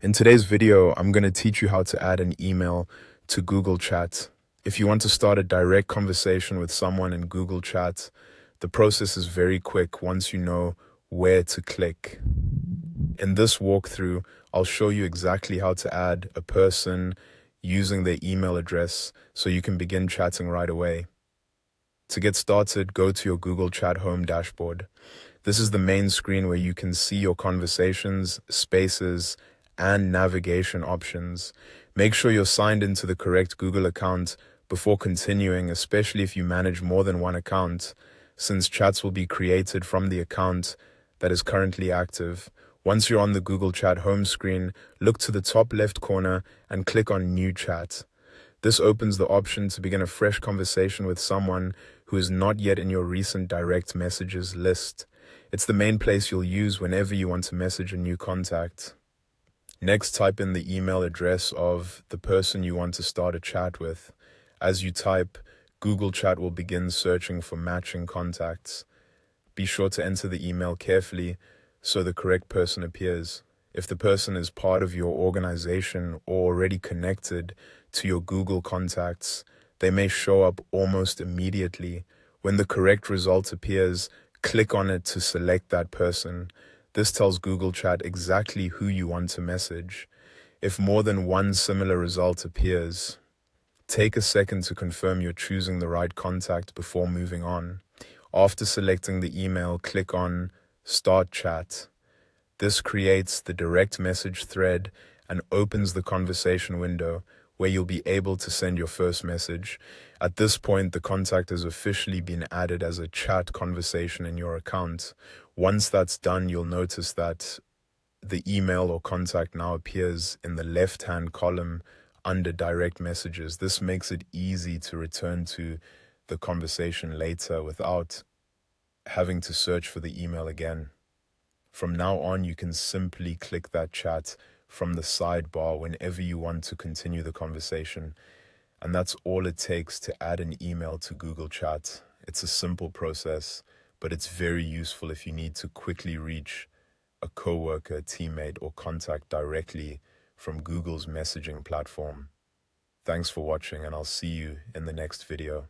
In today's video, I'm going to teach you how to add an email to Google Chat. If you want to start a direct conversation with someone in Google Chat, the process is very quick once you know where to click. In this walkthrough, I'll show you exactly how to add a person using their email address so you can begin chatting right away. To get started, go to your Google Chat Home dashboard. This is the main screen where you can see your conversations, spaces, and navigation options. Make sure you're signed into the correct Google account before continuing, especially if you manage more than one account, since chats will be created from the account that is currently active. Once you're on the Google Chat home screen, look to the top left corner and click on New Chat. This opens the option to begin a fresh conversation with someone who is not yet in your recent direct messages list. It's the main place you'll use whenever you want to message a new contact. Next, type in the email address of the person you want to start a chat with. As you type, Google Chat will begin searching for matching contacts. Be sure to enter the email carefully so the correct person appears. If the person is part of your organization or already connected to your Google contacts, they may show up almost immediately. When the correct result appears, click on it to select that person. This tells Google Chat exactly who you want to message. If more than one similar result appears, take a second to confirm you're choosing the right contact before moving on. After selecting the email, click on Start Chat. This creates the direct message thread and opens the conversation window where you'll be able to send your first message. At this point, the contact has officially been added as a chat conversation in your account. Once that's done, you'll notice that the email or contact now appears in the left-hand column under direct messages. This makes it easy to return to the conversation later without having to search for the email again. From now on, you can simply click that chat from the sidebar whenever you want to continue the conversation. And that's all it takes to add an email to Google Chat. It's a simple process, but it's very useful if you need to quickly reach a coworker, teammate, or contact directly from Google's messaging platform. Thanks for watching, and I'll see you in the next video.